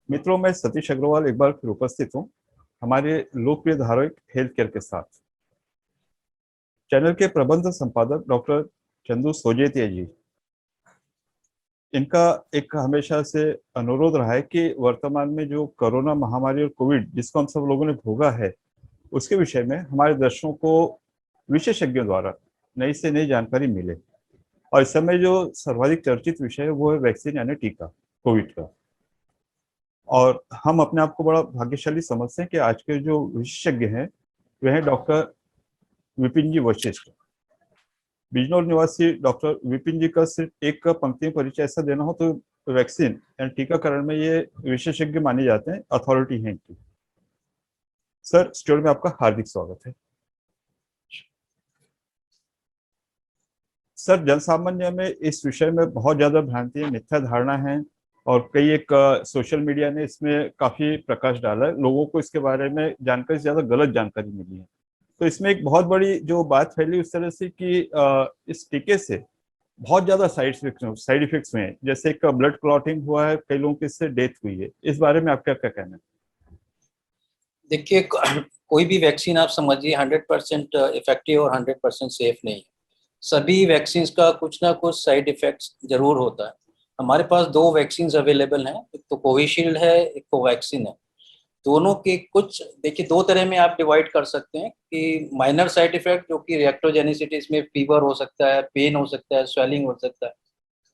मित्रों, मैं सतीश अग्रवाल एक बार फिर उपस्थित हूँ हमारे लोकप्रिय धारावाहिक हेल्थ केयर के साथ। चैनल के प्रबंध संपादक डॉक्टर चंदू सोजेतिया जी, इनका एक हमेशा से अनुरोध रहा है कि वर्तमान में जो कोरोना महामारी और कोविड जिसको हम सब लोगों ने भोगा है, उसके विषय में हमारे दर्शकों को विशेषज्ञों द्वारा नई से नई जानकारी मिले। और इस समय जो सर्वाधिक चर्चित विषय है वो है वैक्सीन यानी टीका, कोविड का। और हम अपने आप को बड़ा भाग्यशाली समझते हैं कि आज के जो विशेषज्ञ हैं वे हैं डॉक्टर विपिन जी वशिष्ठ। बिजनौर निवासी डॉक्टर विपिन जी का सिर्फ एक पंक्ति में परिचय ऐसा देना हो तो वैक्सीन यानी टीकाकरण में ये विशेषज्ञ माने जाते हैं, अथॉरिटी हैं इनकी। सर, स्टूडियो में आपका हार्दिक स्वागत है। सर, जनसामान्य में इस विषय में बहुत ज्यादा भ्रांति है, मिथ्या धारणा है और कई एक सोशल मीडिया ने इसमें काफी प्रकाश डाला है। लोगों को इसके बारे में जानकारी से ज्यादा गलत जानकारी मिली है। तो इसमें एक बहुत बड़ी जो बात फैली उस तरह से कि इस टीके से बहुत ज्यादा साइड इफेक्ट्स हुए हैं, जैसे एक ब्लड क्लॉटिंग हुआ है, कई लोगों की इससे डेथ हुई है। इस बारे में आपका क्या कहना है? देखिए, कोई भी वैक्सीन आप समझिए 100% इफेक्टिव और 100% सेफ नहीं है। सभी वैक्सीन का कुछ ना कुछ साइड इफेक्ट्स जरूर होता है। हमारे पास दो वैक्सीन अवेलेबल हैं, एक तो कोविशील्ड है, एक कोवैक्सीन है। दोनों के कुछ देखिए, दो तरह में आप डिवाइड कर सकते हैं कि माइनर साइड इफेक्ट जो कि रिएक्टोजेनिसिटी, इसमें फीवर हो सकता है, पेन हो सकता है, स्वेलिंग हो सकता है,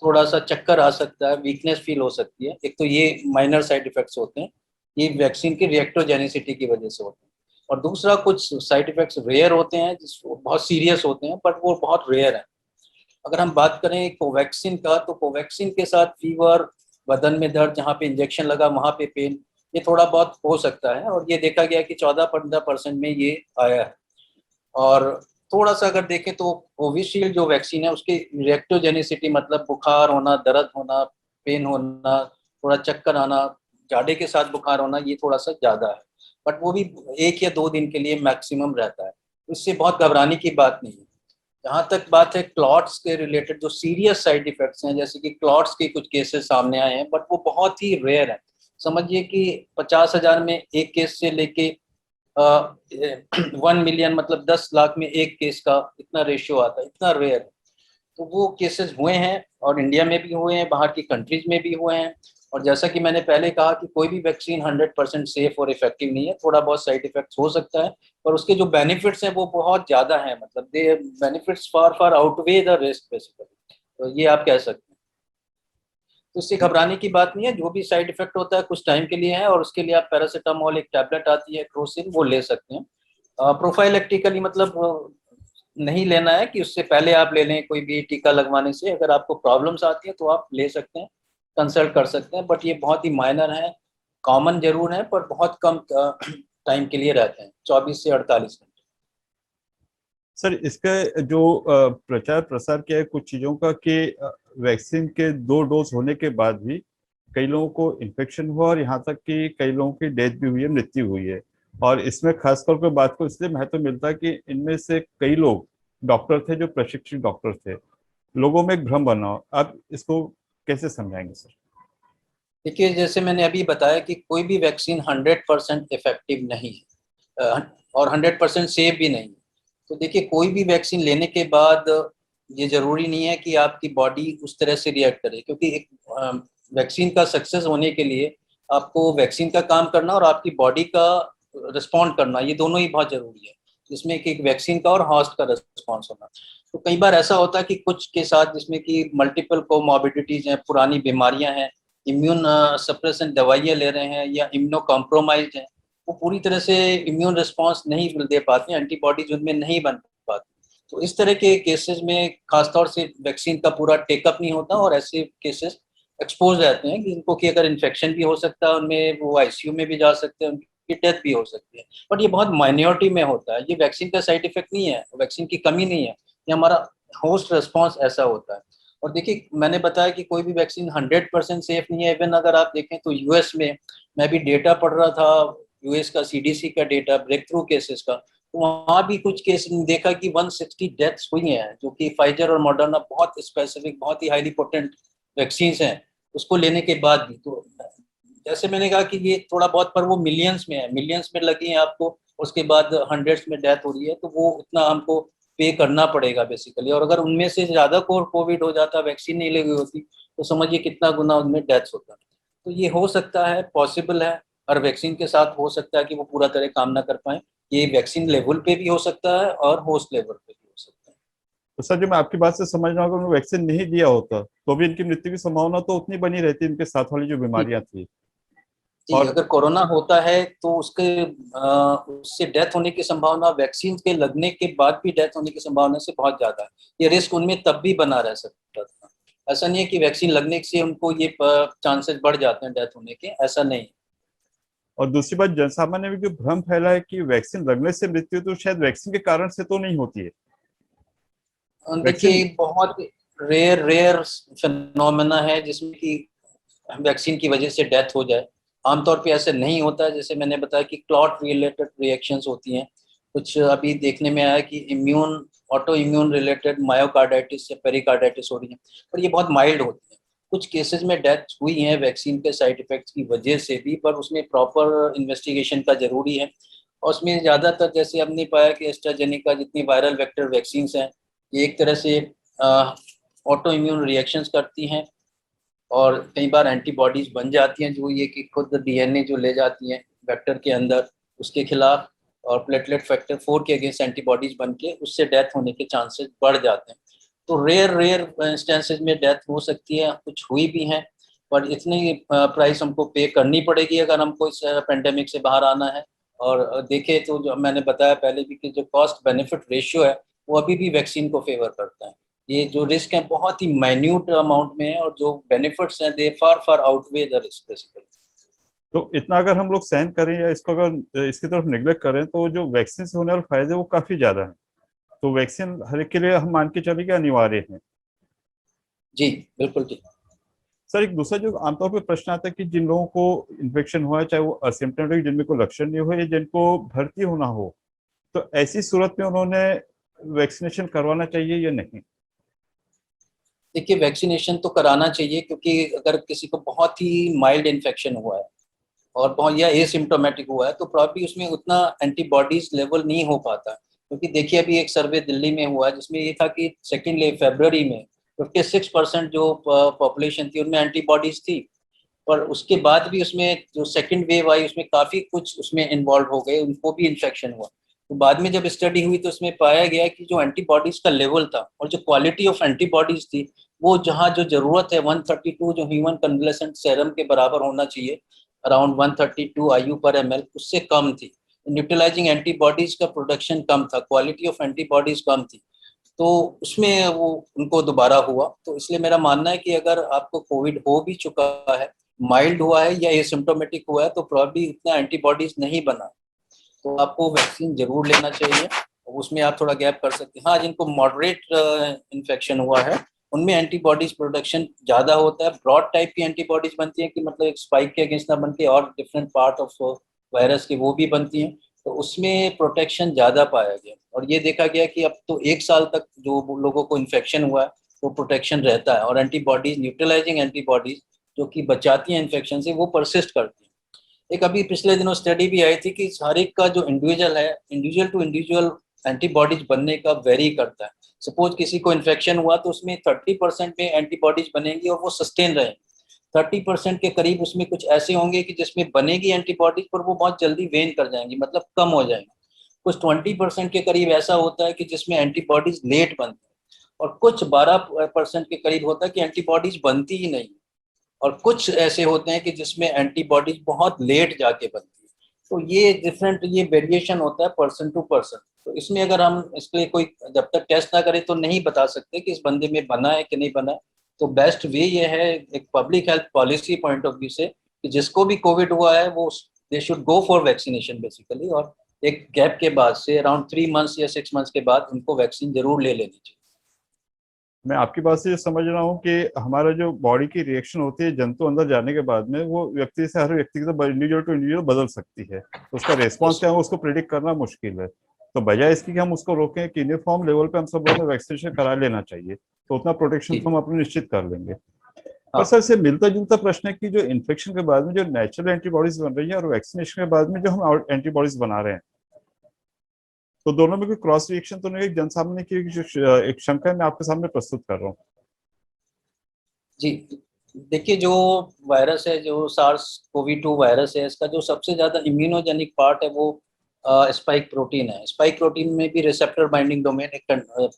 थोड़ा सा चक्कर आ सकता है, वीकनेस फील हो सकती है। एक तो ये माइनर साइड इफेक्ट्स होते हैं, ये वैक्सीन की रिएक्टोजेनिसिटी की वजह से होते हैं। और दूसरा, कुछ साइड इफेक्ट्स रेयर होते हैं, जिसको बहुत सीरियस होते हैं, बट वो बहुत रेयर है। अगर हम बात करें कोवैक्सीन का, तो कोवैक्सीन के साथ फीवर, बदन में दर्द, जहाँ पे इंजेक्शन लगा वहाँ पे पेन, ये थोड़ा बहुत हो सकता है। और ये देखा गया कि 14-15% में ये आया है। और थोड़ा सा अगर देखें तो कोविशील्ड जो वैक्सीन है उसकी रिएक्टोजेनिसिटी, मतलब बुखार होना, दर्द होना, पेन होना, थोड़ा चक्कर आना, जाड़े के साथ बुखार होना, ये थोड़ा सा ज़्यादा है। बट वो भी 1 या 2 दिन के लिए मैक्सिमम रहता है, इससे बहुत घबराने की बात नहीं है। जहाँ तक बात है क्लॉट्स के रिलेटेड, जो सीरियस साइड इफेक्ट्स हैं, जैसे कि क्लॉट्स के कुछ केसेस सामने आए हैं, बट वो बहुत ही रेयर है। समझिए कि 50,000 में एक केस से लेके 1 मिलियन, मतलब 10 लाख में एक केस का इतना रेशियो आता है, इतना रेयर है। तो वो केसेस हुए हैं, और इंडिया में भी हुए हैं, बाहर की कंट्रीज में भी हुए हैं। और जैसा कि मैंने पहले कहा कि कोई भी वैक्सीन 100% सेफ और इफेक्टिव नहीं है, थोड़ा बहुत साइड इफेक्ट्स हो सकता है, पर उसके जो बेनिफिट्स हैं वो बहुत ज़्यादा हैं, मतलब the benefits far far outweigh the risk basically. तो ये आप कह सकते हैं। तो इससे घबराने की बात नहीं है, जो भी साइड इफेक्ट होता है कुछ टाइम के लिए है, और उसके लिए आप पैरासीटामोल, एक टैबलेट आती है क्रोसिन, वो ले सकते हैं। प्रोफाइलेक्टिकली, मतलब नहीं लेना है कि उससे पहले आप ले लें कोई भी टीका लगवाने से। अगर आपको प्रॉब्लम्स आती है तो आप ले सकते हैं, कंसल्ट कर सकते हैं, बट ये बहुत ही माइनर है, कॉमन जरूर है, पर बहुत कम टाइम के लिए रहते हैं, 24 से 48 घंटे। सर, इसका जो प्रचार प्रसार किया है कुछ चीजों का कि वैक्सीन के 2 डोज होने के बाद भी कई लोगों को इन्फेक्शन हुआ और यहाँ तक कि कई लोगों की डेथ भी हुई है, मृत्यु हुई है। और इसमें खासतौर पर बात को इसलिए महत्व मिलता है कि इनमें से कई लोग डॉक्टर थे जो प्रशिक्षित डॉक्टर थे। लोगों में एक भ्रम बना, आप इसको कैसे समझाएंगे सर? देखिए, जैसे मैंने अभी बताया कि कोई भी वैक्सीन 100% इफेक्टिव नहीं है, और 100% सेफ भी नहीं है। तो देखिए, कोई भी वैक्सीन लेने के बाद ये जरूरी नहीं है कि आपकी बॉडी उस तरह से रिएक्ट करे, क्योंकि एक वैक्सीन का सक्सेस होने के लिए आपको वैक्सीन का काम करना और आपकी बॉडी का रिस्पॉन्ड करना, ये दोनों ही बहुत जरूरी है, जिसमें कि एक वैक्सीन का और हॉस्ट का रिस्पॉन्स होना। तो कई बार ऐसा होता है कि कुछ के साथ, जिसमें कि मल्टीपल कोमॉर्बिडिटीज हैं, पुरानी बीमारियां हैं, इम्यून सप्रेसेंट दवाइयाँ ले रहे हैं, या इम्यूनो कॉम्प्रोमाइज हैं, वो पूरी तरह से इम्यून रिस्पॉन्स नहीं दे पाते, एंटीबॉडीज उनमें नहीं बन पाती। तो इस तरह के केसेस में खासतौर से वैक्सीन का पूरा टेकअप नहीं होता, और ऐसे केसेस एक्सपोज रहते हैं कि इनको कि अगर इन्फेक्शन भी हो सकता है उनमें, वो आईसीयू में भी जा सकते हैं, उनकी डेथ भी हो सकती है। बट ये बहुत माइनॉरिटी में होता है, ये वैक्सीन का साइड इफेक्ट नहीं है, वैक्सीन की कमी नहीं है, ये हमारा होस्ट रिस्पॉन्स ऐसा होता है। और देखिए, मैंने बताया कि कोई भी वैक्सीन 100% सेफ नहीं है। इवन अगर आप देखें तो यूएस में, मैं भी डेटा पढ़ रहा था, यूएस का सीडीसी का डेटा, ब्रेक थ्रू केसेस का, तो वहाँ भी कुछ केस देखा कि 160 डेथ्स हुई हैं, जो कि फाइजर और मॉडर्ना, बहुत स्पेसिफिक, बहुत ही हाईली पोटेंट वैक्सीन हैं, उसको लेने के बाद भी। तो जैसे मैंने कहा कि ये थोड़ा बहुत, पर वो मिलियंस में है, मिलियंस में लगी है आपको, उसके बाद हंड्रेड्स में डेथ हो रही है, तो वो उतना हमको पे करना पड़ेगा बेसिकली। और अगर उनमें से ज्यादा कोविड हो जाता, वैक्सीन नहीं लगी होती, तो समझिए कितना गुना उनमें डेथ होता। तो ये हो सकता है, पॉसिबल है, और वैक्सीन के साथ हो सकता है कि वो पूरा तरह काम ना कर पाए। ये वैक्सीन लेवल पे भी हो सकता है और होस्ट लेवल पे भी हो सकता है। तो सर जो मैं आपकी बात से समझ रहा हूँ, अगर वैक्सीन नहीं दिया होता तो भी इनकी मृत्यु की संभावना तो उतनी बनी रहती, इनके साथ वाली जो बीमारियां थी। जी, और अगर कोरोना होता है तो उससे डेथ होने की संभावना वैक्सीन के लगने के बाद भी डेथ होने की संभावना से बहुत ज्यादा है। ये रिस्क उनमें तब भी बना रह सकता था। ऐसा नहीं है कि वैक्सीन लगने से उनको ये चांसेस बढ़ जाते हैं डेथ होने के, ऐसा नहीं। और दूसरी बात, जनसामान्य में जो भ्रम फैला है कि वैक्सीन लगने से मृत्यु तो शायद वैक्सीन के कारण से तो नहीं होती है। वैक्सीन देखिए, बहुत रेयर रेयर फिनोमेना है जिसमें कि वैक्सीन की वजह से डेथ हो जाए। आमतौर पे ऐसे नहीं होता है। जैसे मैंने बताया कि क्लॉट रिलेटेड रिएक्शंस होती हैं, कुछ अभी देखने में आया कि ऑटो इम्यून रिलेटेड मायोकार्डाइटिस या पेरिकार्डाइटिस हो रही है, पर ये बहुत माइल्ड होती है। कुछ केसेस में डेथ हुई है वैक्सीन के साइड इफेक्ट्स की वजह से भी, पर उसमें प्रॉपर इन्वेस्टिगेशन का जरूरी है। और उसमें ज़्यादातर जैसे हमने पाया कि एस्ट्राजेनेका जितनी वायरल वेक्टर वैक्सीन हैं, ये एक तरह से ऑटो इम्यून रिएक्शंस करती हैं, और कई बार एंटीबॉडीज बन जाती हैं जो ये कि खुद डीएनए जो ले जाती हैं वेक्टर के अंदर उसके खिलाफ, और प्लेटलेट फैक्टर 4 के अगेंस्ट एंटीबॉडीज बन के उससे डेथ होने के चांसेस बढ़ जाते हैं। तो रेयर रेयर इंस्टेंसेज में डेथ हो सकती है, कुछ हुई भी हैं, पर इतनी प्राइस हमको पे करनी पड़ेगी अगर हमको इस पेंडेमिक से बाहर आना है। और देखें तो जो मैंने बताया पहले भी कि जो कॉस्ट बेनिफिट रेशियो है वो अभी भी वैक्सीन को फेवर करता है। ये जो रिस्क है बहुत ही माइन्यूट अमाउंट में है, और जो बेनिफिट्स हैं दे फार far outweigh the risk basically. तो इतना अगर हम लोग सहन करें या इसको अगर इसकी तरफ निग्लेक्ट करें तो जो वैक्सीन से होने वाले फायदे वो काफी ज्यादा हैं। तो वैक्सीन हर एक के लिए हम मान के चले कि अनिवार्य है। जी बिल्कुल ठीक। सर एक दूसरा जो आमतौर पर प्रश्न आता है कि जिन लोगों को इन्फेक्शन हुआ है, चाहे वो असिम्प्टोमेटिक जिनमें कोई लक्षण नहीं हो या जिनको भर्ती होना हो, तो ऐसी सूरत में उन्होंने वैक्सीनेशन करवाना चाहिए या नहीं? देखिए, वैक्सीनेशन तो कराना चाहिए, क्योंकि अगर किसी को बहुत ही माइल्ड इन्फेक्शन हुआ है और बहुत या एसिम्प्टोमेटिक हुआ है तो प्रॉब्ली उसमें उतना एंटीबॉडीज लेवल नहीं हो पाता। क्योंकि देखिए, अभी एक सर्वे दिल्ली में हुआ जिसमें ये था कि सेकेंड फरवरी में 56% जो पॉपुलेशन थी उनमें एंटीबॉडीज थी, पर उसके बाद भी उसमें जो सेकंड वेव आई उसमें काफी कुछ उसमें इन्वॉल्व हो गए, उनको भी इन्फेक्शन हुआ। तो बाद में जब स्टडी हुई तो उसमें पाया गया कि जो एंटीबॉडीज का लेवल था और जो क्वालिटी ऑफ एंटीबॉडीज थी, वो जहाँ जो जरूरत है 132 जो ह्यूमन कन्वलेसेंट सेरम के बराबर होना चाहिए, अराउंड 132 IU पर ml, उससे कम थी। न्यूट्रलाइजिंग एंटीबॉडीज का प्रोडक्शन कम था, क्वालिटी ऑफ एंटीबॉडीज कम थी। तो उसमें वो उनको दोबारा हुआ। तो इसलिए मेरा मानना है कि अगर आपको कोविड हो भी चुका है, माइल्ड हुआ है या एसिम्प्टोमेटिक हुआ है, तो प्रॉब्ली इतना एंटीबॉडीज नहीं बना, तो आपको वैक्सीन जरूर लेना चाहिए। उसमें आप थोड़ा गैप कर सकते हैं। हाँ, जिनको मॉडरेट इन्फेक्शन हुआ है उनमें एंटीबॉडीज प्रोडक्शन ज़्यादा होता है, ब्रॉड टाइप की एंटीबॉडीज बनती है कि मतलब एक स्पाइक के अगेंस्ट ना बन के और डिफरेंट पार्ट ऑफ वायरस की वो भी बनती हैं, तो उसमें प्रोटेक्शन ज़्यादा पाया गया। और ये देखा गया कि अब तो 1 साल तक जो लोगों को इन्फेक्शन हुआ है वो प्रोटेक्शन रहता है, और एंटीबॉडीज, न्यूट्रलाइजिंग एंटीबॉडीज जो कि बचाती हैं इन्फेक्शन से, वो परसिस्ट करती हैं। एक अभी पिछले दिनों स्टडी भी आई थी कि हर एक का जो इंडिविजुअल है, इंडिविजुअल टू इंडिविजुअल एंटीबॉडीज बनने का वेरी करता है। सपोज किसी को इन्फेक्शन हुआ तो उसमें 30% में एंटीबॉडीज बनेंगी और वो सस्टेन रहेंगी। 30% के करीब उसमें कुछ ऐसे होंगे कि जिसमें बनेगी एंटीबॉडीज पर वो बहुत जल्दी वेन कर जाएंगी, मतलब कम हो जाएंगी। कुछ 20% के करीब ऐसा होता है कि जिसमें एंटीबॉडीज लेट बनती है, और कुछ 12% के करीब होता है कि एंटीबॉडीज बनती ही नहीं, और कुछ ऐसे होते हैं कि जिसमें एंटीबॉडीज बहुत लेट जाके बनती है। तो ये डिफरेंट, ये वेरिएशन होता है पर्सन टू पर्सन। तो इसमें अगर हम इसके लिए कोई जब तक टेस्ट ना करें तो नहीं बता सकते कि इस बंदे में बना है कि नहीं बना है। तो बेस्ट वे ये है एक public health policy point of view से कि जिसको भी कोविड हुआ है वो they should go for vaccination basically, और एक गैप के बाद से अराउंड 3 मंथ्स या 6 मंथ्स के बाद उनको वैक्सीन जरूर ले लेनी चाहिए। मैं आपकी बात से ये समझ रहा हूँ कि हमारा जो बॉडी की रिएक्शन होती है जंतु अंदर जाने के बाद में, वो व्यक्ति से हर व्यक्ति की इंडिविजुअल टू इंडिविजुअल बदल सकती है। तो उसका रेस्पॉन्स क्या है उसको प्रिडिक्ट करना मुश्किल है। तो बजाय इसकी कि हम उसको रोकें, कि यूनिफॉर्म लेवल पे हम सब लोगों ने वैक्सीनेशन करा लेना चाहिए, तो उतना प्रोटेक्शन तो हम अपने निश्चित कर लेंगे। और सर से मिलता जुलता प्रश्न है कि जो इन्फेक्शन के बाद में जो नेचुरल एंटीबॉडीज बन रही है और वैक्सीनेशन के बाद में जो हम एंटीबॉडीज बना रहे हैं, तो दोनों में कोई क्रॉस रिएक्शन तो नहीं? एक जन सामान्य की जो एक शंका है मैं आपके सामने प्रस्तुत कर रहा हूँ। जी, देखिए जो वायरस है, जो सार्स कोवी 2 वायरस है, इसका जो सबसे ज्यादा इम्यूनोजेनिक पार्ट है वो स्पाइक प्रोटीन है। स्पाइक प्रोटीन में भी रिसेप्टर बाइंडिंग डोमेन एक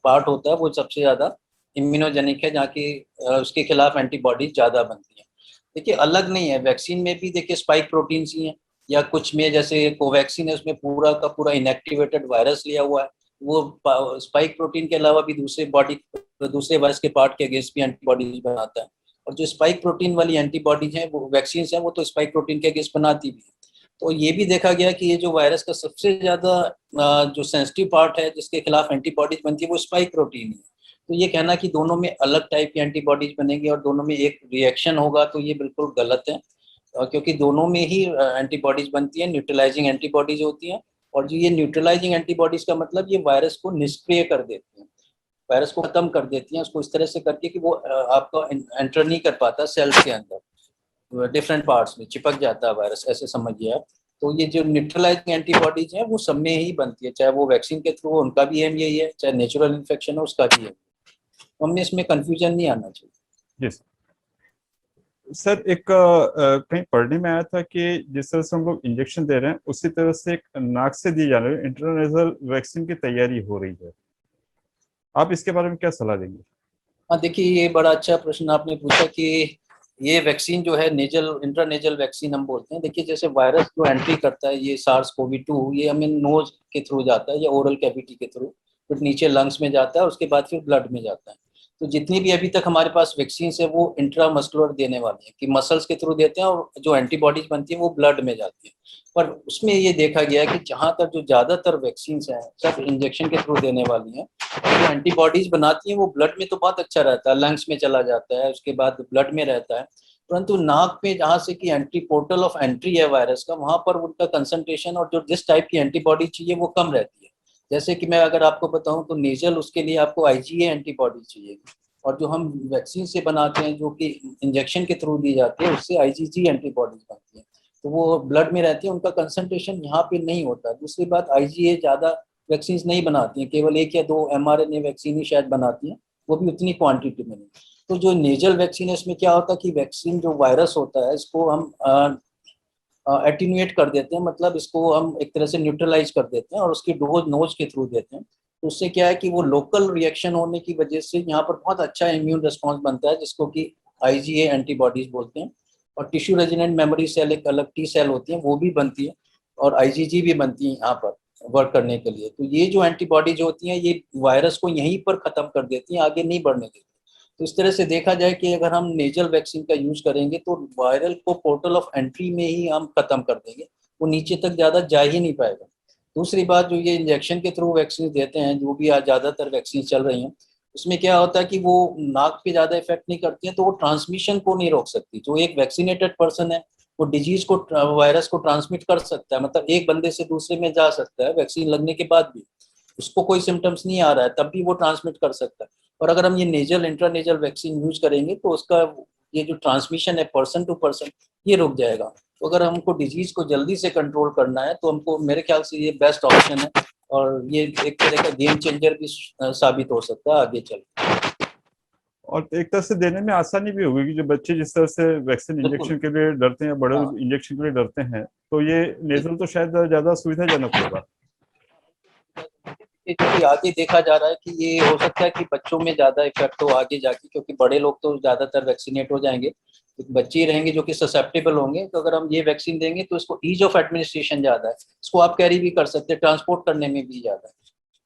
पार्ट होता है, वो सबसे ज्यादा इम्यूनोजेनिक है, जहाँ की उसके खिलाफ एंटीबॉडी ज्यादा बनती है। देखिए अलग नहीं है, वैक्सीन में भी देखिए स्पाइक प्रोटीन्स ही हैं, या कुछ में जैसे कोवैक्सीन है उसमें पूरा का पूरा इनएक्टिवेटेड वायरस लिया हुआ है, वो स्पाइक प्रोटीन के अलावा भी दूसरे वायरस के पार्ट के अगेंस्ट भी एंटीबॉडीज बनाता है। और जो स्पाइक प्रोटीन वाली एंटीबॉडीज हैं, वो वैक्सीन हैं, वो तो स्पाइक प्रोटीन के अगेंस्ट बनाती भी है। तो ये भी देखा गया कि ये जो वायरस का सबसे ज्यादा जो सेंसिटिव पार्ट है जिसके खिलाफ एंटीबॉडीज बनती है वो स्पाइक प्रोटीन है। तो ये कहना कि दोनों में अलग टाइप की एंटीबॉडीज बनेंगी और दोनों में एक रिएक्शन होगा, तो ये बिल्कुल गलत है। क्योंकि दोनों में ही एंटीबॉडीज बनती है, न्यूट्रलाइजिंग एंटीबॉडीज होती हैं। और जो ये न्यूट्रलाइजिंग एंटीबॉडीज का मतलब ये वायरस को निष्क्रिय कर देती हैं, वायरस को खत्म कर देती हैं, उसको इस तरह से करके कि वो आपको एंटर नहीं कर पाता सेल्स के अंदर, डिफरेंट पार्ट्स में चिपक जाता है वायरस, ऐसे समझिए आप। तो ये जो न्यूट्रलाइजिंग एंटीबॉडीज हैं वो सब में ही बनती है, चाहे वो वैक्सीन के थ्रू हो उनका भी एम यही है, चाहे नेचुरल इन्फेक्शन हो उसका भी है। तो हमने इसमें कंफ्यूजन नहीं आना चाहिए। जी सर, एक कहीं पढ़ने में आया था कि जिस तरह से हम लोग इंजेक्शन दे रहे हैं उसी तरह से एक नाक से दी जाने वाली इंट्रानेजल वैक्सीन की तैयारी हो रही है। आप इसके बारे में क्या सलाह देंगे? हाँ देखिए, ये बड़ा अच्छा प्रश्न आपने पूछा कि ये वैक्सीन जो है नेजल इंट्रानेजल वैक्सीन हम बोलते हैं। देखिए जैसे वायरस जो एंट्री करता है, ये सार्स कोवी 2, ये हमें नोज के थ्रू जाता है या ओरल कैविटी के थ्रू, फिर नीचे लंग्स में जाता है, उसके बाद फिर ब्लड में जाता है। तो जितनी भी अभी तक हमारे पास वैक्सीन है वो इंट्रामस्कुलर देने वाली है, कि मसल्स के थ्रू देते हैं, और जो एंटीबॉडीज बनती है वो ब्लड में जाती है। पर उसमें ये देखा गया है कि जहाँ तक जो ज्यादातर वैक्सीन हैं सब इंजेक्शन के थ्रू देने वाली हैं, जो एंटीबॉडीज बनाती हैं वो ब्लड में तो बहुत अच्छा रहता है, लंग्स में चला जाता है, उसके बाद ब्लड में रहता है। परंतु नाक में जहाँ से कि एंट्री पोर्टल ऑफ एंट्री है वायरस का, वहां पर उनका कंसंट्रेशन और जो जिस टाइप की एंटीबॉडी चाहिए वो कम रहती है। जैसे कि मैं अगर आपको बताऊं तो नेजल, उसके लिए आपको आईजीए एंटीबॉडी चाहिए, और जो हम वैक्सीन से बनाते हैं जो कि इंजेक्शन के थ्रू दी जाती है उससे आईजीजी एंटीबॉडीज बनती है, तो वो ब्लड में रहती है, उनका कंसंट्रेशन यहाँ पे नहीं होता। दूसरी बात, आईजीए ज्यादा वैक्सीन नहीं बनाती हैं, केवल 1 या 2 mRNA वैक्सीन ही शायद बनाती हैं, वो भी उतनी क्वांटिटी में नहीं। तो जो नेजल वैक्सीन है इसमें क्या होता है कि वैक्सीन जो वायरस होता है इसको हम एटीन्यूएट कर देते हैं, मतलब इसको हम एक तरह से न्यूट्रलाइज कर देते हैं और उसकी डोज नोज के थ्रू देते हैं। तो उससे क्या है कि वो लोकल रिएक्शन होने की वजह से यहाँ पर बहुत अच्छा इम्यून रिस्पॉन्स बनता है, जिसको कि आईजीए एंटीबॉडीज बोलते हैं। और टिश्यू रेजिडेंट मेमोरी सेल, एक अलग टी सेल होती है, वो भी बनती है, और आईजीजी भी बनती है यहाँ पर वर्क करने के लिए। तो ये जो एंटीबॉडीज होती हैं ये वायरस को यहीं पर खत्म कर देती हैं, आगे नहीं बढ़ने देती। तो इस तरह से देखा जाए कि अगर हम नेजल वैक्सीन का यूज करेंगे तो वायरल को पोर्टल ऑफ एंट्री में ही हम खत्म कर देंगे, वो नीचे तक ज्यादा जा ही नहीं पाएगा। दूसरी बात, जो ये इंजेक्शन के थ्रू वैक्सीन देते हैं, जो भी आज ज्यादातर वैक्सीन चल रही हैं, उसमें क्या होता है कि वो नाक पे ज्यादा इफेक्ट नहीं करती हैं, तो वो ट्रांसमिशन को नहीं रोक सकती। जो एक वैक्सीनेटेड पर्सन है वो डिजीज को, वायरस को ट्रांसमिट कर सकता है, मतलब एक बंदे से दूसरे में जा सकता है वैक्सीन लगने के बाद भी, उसको कोई सिम्टम्स नहीं आ रहा है तब भी वो ट्रांसमिट कर सकता है। और अगर हम ये नेजल इंट्रानेजल वैक्सीन यूज करेंगे तो उसका ये जो ट्रांसमिशन है पर्सन टू पर्सन, ये रुक जाएगा। तो अगर हमको डिजीज को जल्दी से कंट्रोल करना है तो हमको, मेरे ख्याल से ये बेस्ट ऑप्शन है, और ये एक तरह का गेम चेंजर भी साबित हो सकता है आगे चल। और एक तरह से देने में आसानी भी होगी कि जो बच्चे जिस तरह से वैक्सीन इंजेक्शन के लिए डरते हैं या बड़े हाँ, इंजेक्शन के लिए डरते हैं, तो ये नेजल तो शायद ज्यादा सुविधाजनक होगा। क्योंकि आगे देखा जा रहा है कि ये हो सकता है कि बच्चों में ज्यादा इफेक्ट हो आगे जाके, क्योंकि बड़े लोग तो ज्यादातर वैक्सीनेट हो जाएंगे, तो बच्चे रहेंगे जो कि ससेप्टेबल होंगे। तो अगर हम ये वैक्सीन देंगे तो इसको ईज ऑफ एडमिनिस्ट्रेशन ज्यादा है, इसको आप कैरी भी कर सकते हैं, ट्रांसपोर्ट करने में भी ज्यादा है।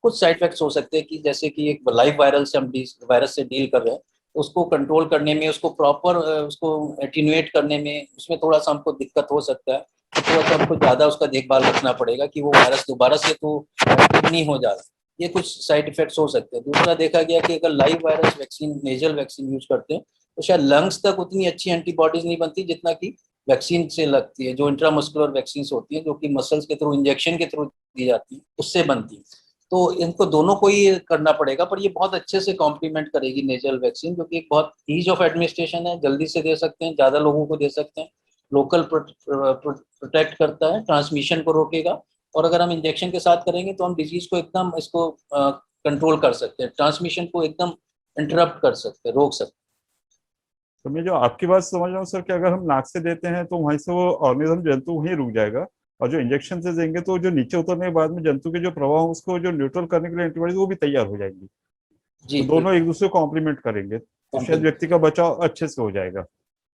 कुछ साइड इफेक्ट्स हो सकते हैं कि जैसे कि एक लाइव वायरल से हम वायरस से डील कर रहे हैं, उसको कंट्रोल करने में, उसको प्रॉपर उसको एटीन्यूएट करने में, उसमें थोड़ा सा हमको दिक्कत हो सकता है। तो थोड़ा सा हमको ज्यादा उसका देखभाल रखना पड़ेगा कि वो वायरस दोबारा से तो एक्टिव नहीं हो जाता। ये कुछ साइड इफेक्ट्स हो सकते हैं। दूसरा देखा गया कि अगर live virus vaccine, nasal vaccine use करते हैं तो शायद लंग्स तक उतनी अच्छी एंटीबॉडीज नहीं बनती जितना कि वैक्सीन से लगती है, जो इंट्रामस्कुलर वैक्सीन होती है, जो कि मसल्स के थ्रू, इंजेक्शन के थ्रू दी जाती है, उससे बनती है। तो इनको दोनों को ही करना पड़ेगा, पर ये बहुत अच्छे से कॉम्प्लीमेंट करेगी नेजल वैक्सीन, क्योंकि एक बहुत ईज ऑफ एडमिनिस्ट्रेशन है, जल्दी से दे सकते हैं, ज्यादा लोगों को दे सकते हैं, लोकल प्रोटेक्ट करता है, ट्रांसमिशन को रोकेगा, और अगर हम इंजेक्शन के साथ करेंगे तो हम डिजीज को एकदम इसको कंट्रोल कर सकते हैं, ट्रांसमिशन को एकदम इंटरप्ट कर सकते हैं, रोक सकते तो मैं जो आपकी बात समझ रहा हूँ सर कि अगर हम नाक से देते हैं तो वहीं से वो ऑर्गेनिज्म जंतु वहीं रुक जाएगा, और जो इंजेक्शन से देंगे तो जो नीचे उतरने के बाद में जंतु के जो प्रभाव है, उसको जो न्यूट्रल करने के लिए एंटीबॉडीज वो भी तैयार हो जाएंगी। हैं। जी तो दोनों एक दूसरे को कॉम्प्लीमेंट करेंगे, तो शायद बिल्कुल। व्यक्ति का बचाव अच्छे से हो जाएगा।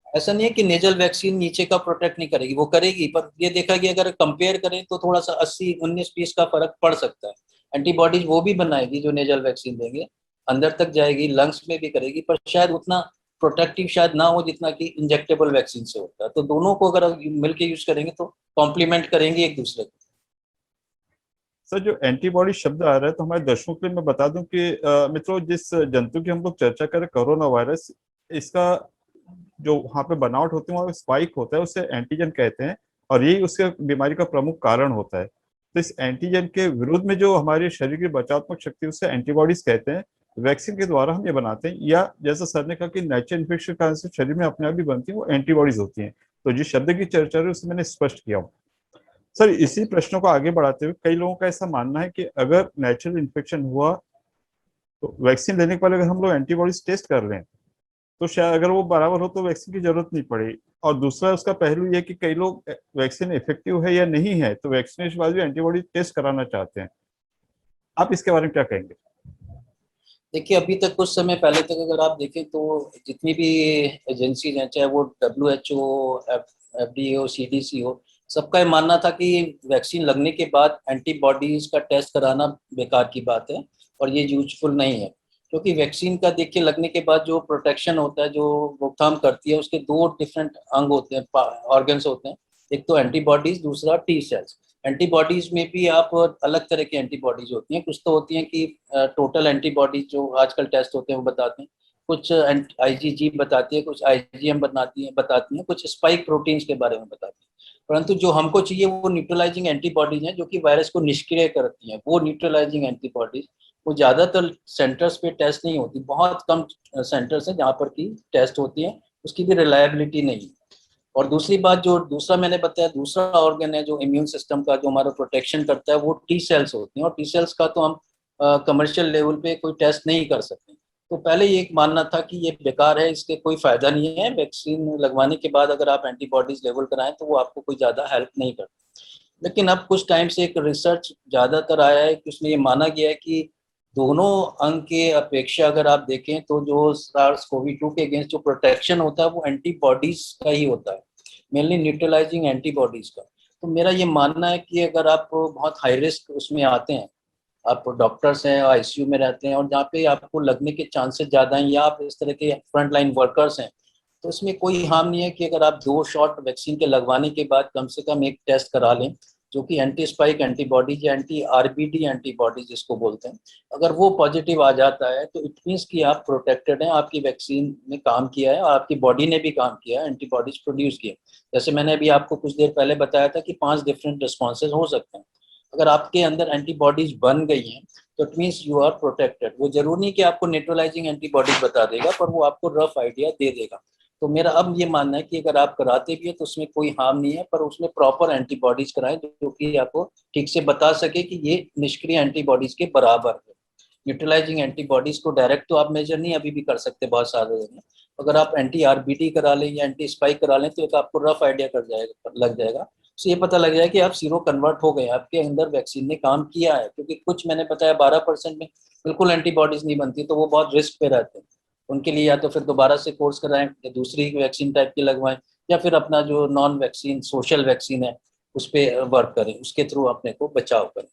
ऐसा नहीं है कि नेजल वैक्सीन नीचे का प्रोटेक्ट नहीं करेगी, वो करेगी, पर ये देखा कि अगर कंपेयर करें तो थोड़ा सा 80-19 का फर्क पड़ सकता है। एंटीबॉडीज वो भी बनाएगी जो नेजल वैक्सीन देंगे, अंदर तक जाएगी, लंग्स में भी करेगी, पर शायद उतना प्रोटेक्टिव शायद ना हो जितना कि इंजेक्टेबल वैक्सीन से होता है। तो दोनों को अगर मिलकर यूज करेंगे तो कॉम्प्लीमेंट करेंगे एक दूसरे को। सर जो एंटीबॉडी शब्द आ रहा है, तो हमारे दर्शकों के लिए मैं बता दूं कि मित्रों, जिस जंतु की हम लोग चर्चा करें, कोरोना वायरस, इसका जो वहाँ पे बनावट होती है वहाँ पे स्पाइक होता है, उसे एंटीजन कहते हैं, और यही उसके बीमारी का प्रमुख कारण होता है। तो इस एंटीजन के विरुद्ध में जो हमारे शरीर की बचावात्मक शक्ति, उसे एंटीबॉडीज कहते हैं। वैक्सीन के द्वारा हम ये बनाते हैं, या जैसा सर ने कहा कि नेचुरल इन्फेक्शन के कारण से शरीर में अपने आप भी बनती है, वो एंटीबॉडीज होती हैं। तो जिस शब्द की चर्चा है उसे मैंने स्पष्ट किया हूँ। सर इसी प्रश्नों को आगे बढ़ाते हुए, कई लोगों का ऐसा मानना है कि अगर नेचुरल इन्फेक्शन हुआ तो वैक्सीन लेने के पहले अगर हम लोग एंटीबॉडीज टेस्ट कर लें तो शायद अगर वो बराबर हो तो वैक्सीन की जरूरत नहीं पड़ेगी। और दूसरा उसका पहलू ये कि कई लोग वैक्सीन इफेक्टिव है या नहीं है, तो वैक्सीनेशन के बाद भी एंटीबॉडी टेस्ट कराना चाहते हैं। आप इसके बारे में क्या कहेंगे? देखिए, अभी तक कुछ समय पहले तक अगर आप देखें तो जितनी भी एजेंसीज हैं, चाहे वो WHO, FDA हो, CDC हो, सबका ये मानना था कि वैक्सीन लगने के बाद एंटीबॉडीज का टेस्ट कराना बेकार की बात है और ये यूजफुल नहीं है, क्योंकि वैक्सीन का देखिए लगने के बाद जो प्रोटेक्शन होता है, जो रोकथाम करती है, उसके दो डिफरेंट अंग होते हैं, ऑर्गन्स होते हैं। एक तो एंटीबॉडीज, दूसरा T सेल्स। एंटीबॉडीज में भी आप अलग तरह की एंटीबॉडीज होती हैं, कुछ तो होती हैं कि टोटल एंटीबॉडीज जो आजकल टेस्ट होते हैं वो बताते हैं, कुछ IgG बताती है, कुछ IgM बताती हैं, कुछ स्पाइक प्रोटीन्स के बारे में बताती हैं। परंतु जो हमको चाहिए वो न्यूट्रलाइजिंग एंटीबॉडीज हैं, जो कि वायरस को निष्क्रिय करती हैं। वो न्यूट्रलाइजिंग एंटीबॉडीज वो ज़्यादातर सेंटर्स पे टेस्ट नहीं होती, बहुत कम सेंटर्स हैं जहाँ पर की टेस्ट होती है, उसकी भी रिलायबिलिटी नहीं है। और दूसरी बात, जो दूसरा मैंने बताया, दूसरा ऑर्गन है जो इम्यून सिस्टम का, जो हमारा प्रोटेक्शन करता है, वो T सेल्स होती हैं, और T सेल्स का तो हम कमर्शियल लेवल पे कोई टेस्ट नहीं कर सकते। तो पहले ये एक मानना था कि ये बेकार है, इसके कोई फायदा नहीं है, वैक्सीन लगवाने के बाद अगर आप एंटीबॉडीज लेवल कराएं तो वो आपको कोई ज़्यादा हेल्प नहीं करती। लेकिन अब कुछ टाइम से एक रिसर्च ज़्यादातर आया है कि उसमें ये माना गया है कि दोनों अंग के अपेक्षा अगर आप देखें तो जो SARS-CoV-2 के अगेंस्ट जो प्रोटेक्शन होता है वो एंटीबॉडीज का ही होता है, मेनली न्यूट्रलाइजिंग एंटीबॉडीज का। तो मेरा ये मानना है कि अगर आप बहुत हाई रिस्क उसमें आते हैं, आप डॉक्टर्स हैं, ICU में रहते हैं, और जहाँ पे आपको लगने के चांसेस ज़्यादा हैं, या आप इस तरह के फ्रंट लाइन वर्कर्स हैं, तो इसमें कोई हार्म नहीं है कि अगर आप 2 शॉट वैक्सीन के लगवाने के बाद कम से कम एक टेस्ट करा लें, जो कि एंटी स्पाइक एंटीबॉडीज या anti-RBD एंटीबॉडीज जिसको बोलते हैं। अगर वो पॉजिटिव आ जाता है तो इट मीन्स कि आप प्रोटेक्टेड हैं, आपकी वैक्सीन ने काम किया है और आपकी बॉडी ने भी काम किया है, एंटीबॉडीज प्रोड्यूस किए। जैसे मैंने अभी आपको कुछ देर पहले बताया था कि 5 डिफरेंट रिस्पॉन्सेज हो सकते हैं। अगर आपके अंदर एंटीबॉडीज बन गई हैं तो it means you are protected. वो जरूरी नहीं कि आपको न्यूट्रलाइजिंग एंटीबॉडीज बता देगा, पर वो आपको रफ आइडिया दे देगा। तो मेरा अब ये मानना है कि अगर आप कराते भी है तो उसमें कोई हार्म नहीं है, पर उसमें प्रॉपर एंटीबॉडीज कराएं जो कि आपको ठीक से बता सके कि ये निष्क्रिय एंटीबॉडीज के बराबर है। न्यूट्रलाइजिंग एंटीबॉडीज को डायरेक्ट तो आप मेजर नहीं अभी भी कर सकते बहुत सारे जगह। अगर आप anti-RBD करा लें या एंटी स्पाइक करा लें तो एक आपको रफ आइडिया लग जाएगा। तो ये पता लग जाए कि आप सीरो कन्वर्ट हो गए, आपके अंदर वैक्सीन ने काम किया है। क्योंकि कुछ मैंने बताया 12% में बिल्कुल एंटीबॉडीज नहीं बनती, तो वो बहुत रिस्क पे रहते हैं। उनके लिए या तो फिर दोबारा से कोर्स कराएं या दूसरी वैक्सीन टाइप की लगवाएं, या फिर अपना जो नॉन वैक्सीन सोशल वैक्सीन है उस पर वर्क करें, उसके थ्रू अपने को बचाव करें।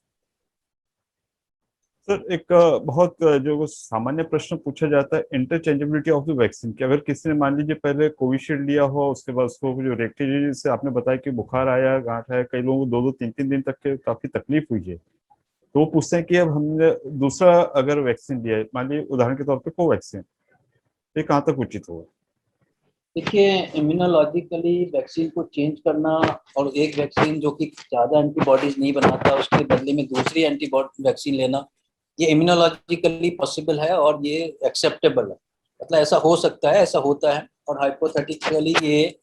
सर एक बहुत जो सामान्य प्रश्न पूछा जाता है, इंटरचेंजेबिलिटी ऑफ द वैक्सीन, कि अगर किसी ने मान लीजिए पहले कोविशील्ड लिया हो, उसके बाद उसको जो रेमडेसिविर से आपने बताया कि बुखार आया, गांठ आया, कई लोगों को 2-2, 3-3 दिन तक के काफी तकलीफ हुई है, तो वो पूछते हैं कि अब हमने दूसरा अगर वैक्सीन लिया है, मान लीजिए उदाहरण के तौर पे कोवैक्सीन, ये कहाँ तक उचित होगा? देखिए, इम्यूनोलॉजिकली वैक्सीन को चेंज करना और एक वैक्सीन जो कि ज़्यादा एंटीबॉडीज नहीं बनाता उसके बदले में दूसरी एंटीबॉडी वैक्सीन लेना, ये इम्यूनोलॉजिकली पॉसिबल है और ये एक्सेप्टेबल है। मतलब ऐसा हो सकता है, ऐसा होता है, और हाइपोथेटिकली ये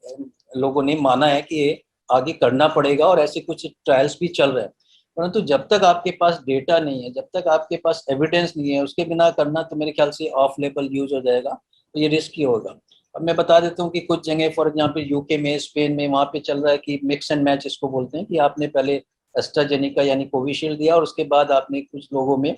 लोगों ने माना है कि ये आगे करना पड़ेगा और ऐसे कुछ ट्रायल्स भी चल रहे हैं। परंतु जब तक आपके पास डेटा नहीं है, जब तक आपके पास एविडेंस नहीं है, उसके बिना करना तो मेरे ख्याल से ऑफ लेवल यूज हो जाएगा, तो ये रिस्की होगा। अब मैं बता देता हूँ कि कुछ जगह फॉर एग्जाम्पल यूके में, स्पेन में, वहाँ पे चल रहा है कि मिक्स एंड मैच इसको बोलते हैं, कि आपने पहले एस्ट्राजेनिका यानी कोविशील्ड दिया और उसके बाद आपने कुछ लोगों में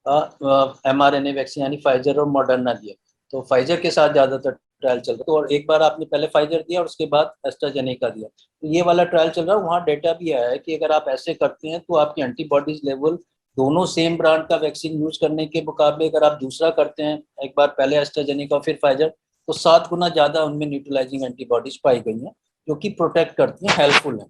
mRNA वैक्सीन यानी फाइजर और मॉडर्ना दिया। तो फाइजर के साथ ज़्यादातर ट्रायल चल रहा है, तो और एक बार आपने पहले फाइजर दिया और उसके बाद एस्ट्राजेनेका दिया, तो ये वाला ट्रायल चल रहा है। वहाँ डेटा भी आया है कि अगर आप ऐसे करते हैं तो आपकी एंटीबॉडीज लेवल दोनों सेम ब्रांड का वैक्सीन यूज करने के मुकाबले अगर आप दूसरा करते हैं, एक बार पहले एस्ट्राजेनेका फिर फाइजर, तो 7 गुना ज़्यादा उनमें न्यूट्रलाइजिंग एंटीबॉडीज पाई गई हैं, जो कि प्रोटेक्ट करती हैं, हेल्पफुल हैं।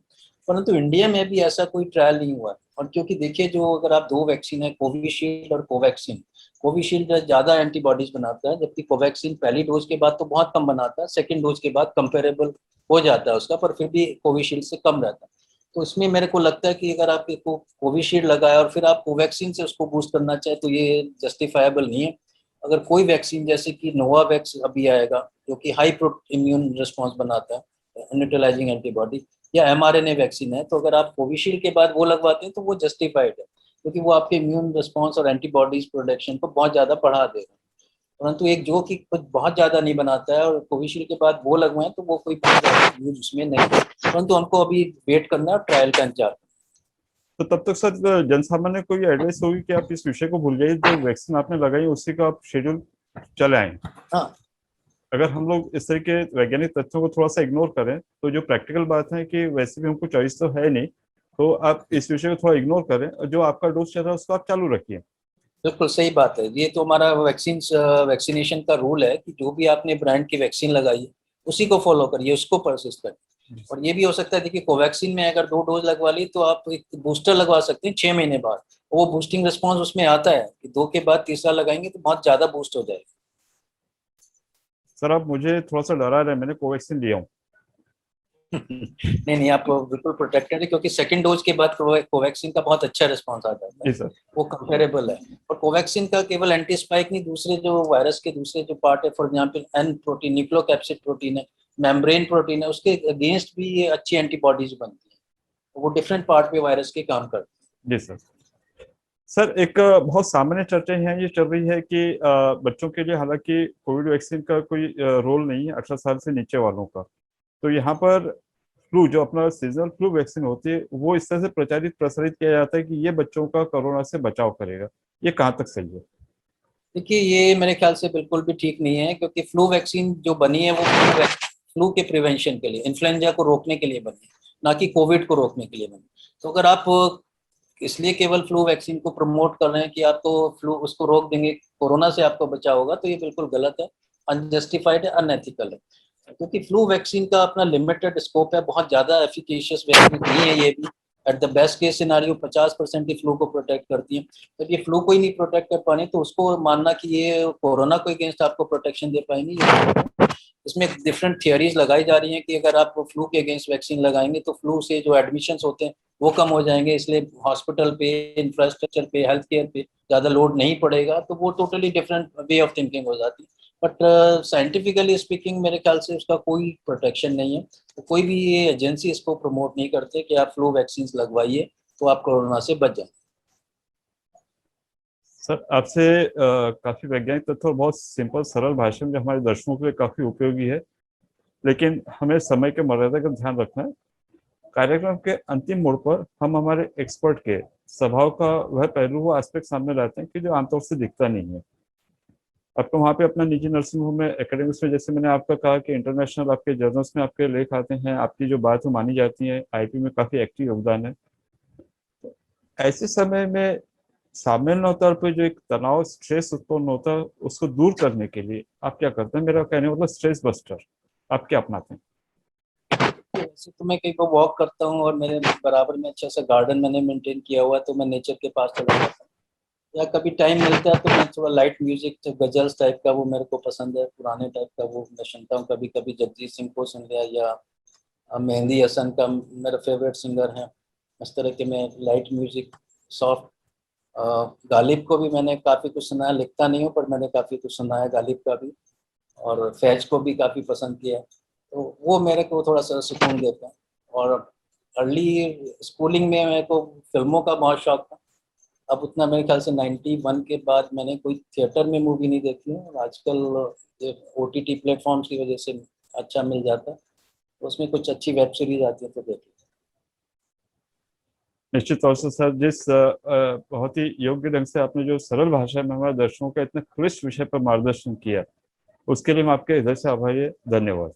परंतु इंडिया में भी ऐसा कोई ट्रायल नहीं हुआ है। और क्योंकि देखिए, जो अगर आप दो वैक्सीन है, कोविशील्ड और कोवैक्सीन, कोविशील्ड ज़्यादा एंटीबॉडीज बनाता है, जबकि कोवैक्सीन पहली डोज के बाद तो बहुत कम बनाता है, सेकेंड डोज के बाद कंपेरेबल हो जाता है उसका, पर फिर भी कोविशील्ड से कम रहता है। तो इसमें मेरे को लगता है कि अगर आप कोविशील्ड लगाए और फिर आप कोवैक्सीन से उसको बूस्ट करना चाहे तो ये जस्टिफाइबल नहीं है। अगर कोई वैक्सीन जैसे कि नोवावैक्स अभी आएगा, जो कि हाई इम्यून रिस्पॉन्स बनाता है, न्यूट्रलाइजिंग एंटीबॉडी, या mRNA वैक्सीन है, तो अगर आप कोविशील्ड के बाद वो लगवाते हैं तो वो जस्टिफाइड है, क्योंकि वो आपके इम्यून रिस्पॉन्स और एंटीबॉडीज प्रोडक्शन को बहुत ज़्यादा बढ़ा देगा। परंतु एक जो कि कुछ बहुत ज़्यादा नहीं बनाता है और कोविशील्ड के बाद वो लगवाएं, तो वो कोई बहुत ज़्यादा यूज उसमें नहीं है। परंतु हमको अभी वेट करना है, ट्रायल का इंतजार। तो तब तक सर जनसामान्य को ये एडवाइस होगी कि आप इस विषय को भूल जाइए, जो वैक्सीन आपने लगाई उसी का आप शेड्यूल चले आए। हाँ, अगर हम लोग इस तरह के वैज्ञानिक तथ्यों को थोड़ा सा इग्नोर करें, तो जो प्रैक्टिकल बात है कि वैसे भी हमको चॉइस तो है नहीं, तो आप इस विषय को थोड़ा इग्नोर करें और जो आपका डोज चल रहा है उसको आप चालू रखिए। बिल्कुल सही बात है। ये तो हमारा वैक्सीनेशन का रूल है कि जो भी आपने ब्रांड की वैक्सीन लगाई है उसी को फॉलो करिए, उसको परसिस्ट करिए। और ये भी हो सकता है, देखिए कोवैक्सीन में अगर 2 डोज लगवा ली तो आप एक बूस्टर लगवा सकते हैं 6 महीने बाद। वो बूस्टिंग रिस्पॉन्स उसमें आता है कि 2 के बाद तीसरा लगाएंगे तो बहुत ज्यादा बूस्ट हो जाएगा। सर आप मुझे थोड़ा सा डरा रहे हैं, मैंने कोवैक्सीन लिया हूँ। नहीं नहीं, आप बिल्कुल प्रोटेक्टेड है, क्योंकि सेकंड डोज के बाद कोवैक्सीन का बहुत अच्छा रिस्पॉन्स आ जाता है, जी सर। वो कंपेरेबल है। और कोवैक्सीन का केवल एंटी स्पाइक नहीं, दूसरे जो वायरस के दूसरे जो पार्ट है, for example N protein, nucleocapsid protein है, मेम्ब्रेन प्रोटीन है, उसके अगेंस्ट भी ये अच्छी एंटीबॉडीज बनती है। वो डिफरेंट पार्ट पे वायरस के काम करते जी सर। सर एक बहुत सामान्य चर्चा यहाँ ये चल रही है कि बच्चों के लिए हालांकि कोविड वैक्सीन का कोई रोल नहीं है 18 साल से नीचे वालों का, तो यहाँ पर फ्लू जो अपना सीजनल फ्लू वैक्सीन होती है वो इस तरह से प्रचारित प्रसारित किया जाता है कि ये बच्चों का कोरोना से बचाव करेगा। ये कहाँ तक सही है? हैं। देखिए, ये मेरे ख्याल से बिल्कुल भी ठीक नहीं है, क्योंकि फ्लू वैक्सीन जो बनी है वो फ्लू के प्रिवेंशन के लिए, इन्फ्लुएंजा को रोकने के लिए बनी है, ना कि कोविड को रोकने के लिए बनी। तो अगर आप इसलिए केवल फ्लू वैक्सीन को प्रमोट कर रहे हैं कि आपको फ्लू उसको रोक देंगे, कोरोना से आपको बचाव होगा, तो ये बिल्कुल गलत है, अनजस्टिफाइड है, अनएथिकल है। क्योंकि फ्लू वैक्सीन का अपना लिमिटेड स्कोप है, बहुत ज़्यादा एफिकेशियस वैक्सीन नहीं है ये भी। At the best case scenario 50% he flu को प्रोटेक्ट करती है। तो ये फ्लू को ही नहीं प्रोटेक्ट कर पानी, तो उसको मानना कि ये कोरोना को अगेंस्ट आपको प्रोटेक्शन दे पाएंगे, ये इसमें डिफरेंट थियरीज लगाई जा रही हैं कि अगर आप फ्लू के अगेंस्ट वैक्सीन लगाएंगे तो फ्लू से जो एडमिशन्स होते हैं वो कम हो जाएंगे, इसलिए हॉस्पिटल पे, इंफ्रास्ट्रक्चर पे, हेल्थ केयर पे ज़्यादा लोड नहीं पड़ेगा। तो वो totally different way of thinking हो जाती है। बट साइंटिफिकली स्पीकिंग मेरे ख्याल से उसका कोई प्रोटेक्शन नहीं है। तो कोई भी ये एजेंसी इसको प्रमोट नहीं करते कि आप फ्लू वैक्सीन लगवाइए तो आप कोरोना से बच जाए। सर आपसे काफी वैज्ञानिक तथ्य और बहुत सिंपल सरल भाषा में जो हमारे दर्शकों के लिए काफी उपयोगी है, लेकिन हमें समय के मर्यादा का ध्यान रखना है। कार्यक्रम के अंतिम मोड़ पर हम हमारे एक्सपर्ट के स्वभाव का वह पहलू, वो एस्पेक्ट सामने लाते हैं कि जो आमतौर से दिखता नहीं है। आपको वहाँ पे अपना निजी नर्सिंग होम में, एकेडमिक्स में, जैसे मैंने आपका कहा कि इंटरनेशनल आपके जर्नल्स में आपके लेख आते हैं, आपकी जो बात है मानी जाती है, आईपी में काफी एक्टिव योगदान है। ऐसे समय में सामान्य तौर पे जो एक तनाव, स्ट्रेस उत्पन्न होता है, उसको दूर करने के लिए आप क्या करते हैं? मेरा कहने का मतलब स्ट्रेस बस्टर आप क्या अपनाते हैं? वैसे तो मैं कहीं पर वॉक करता हूँ और मेरे बराबर में अच्छा सा गार्डन मैंने मेंटेन किया हुआ है, तो मैं नेचर के पास चला जाता हूँ। या कभी टाइम मिलता है तो मैं थोड़ा लाइट म्यूजिक, तो गजल्स टाइप का वो मेरे को पसंद है, पुराने टाइप का वो मैं सुनता हूँ। कभी कभी जगजीत सिंह को सुन लिया, या मेहंदी हसन का मेरा फेवरेट सिंगर है। इस तरह के मैं लाइट म्यूजिक, सॉफ्ट। गालिब को भी मैंने काफ़ी कुछ सुना है, लिखता नहीं हूँ पर मैंने काफ़ी कुछ सुना है गालिब का भी, और फैज को भी काफ़ी पसंद किया है। तो वो मेरे को थोड़ा सा सुकून देता है। और अर्ली स्कूलिंग में मेरे को फिल्मों का बहुत शौक था। अब उतना मेरे ख्याल से 91 के बाद मैंने कोई थिएटर में मूवी नहीं देखी है। और आजकल OTT प्लेटफॉर्म्स की वजह से अच्छा मिल जाता है, तो उसमें कुछ अच्छी वेब सीरीज आती है तो देख ली। निश्चित तौर से सर, जिस बहुत ही योग्य ढंग से आपने जो सरल भाषा में हमारे दर्शकों का इतने क्लिष्ट विषय पर मार्गदर्शन किया, उसके लिए मैं आपके हृदय से आभारी है। धन्यवाद।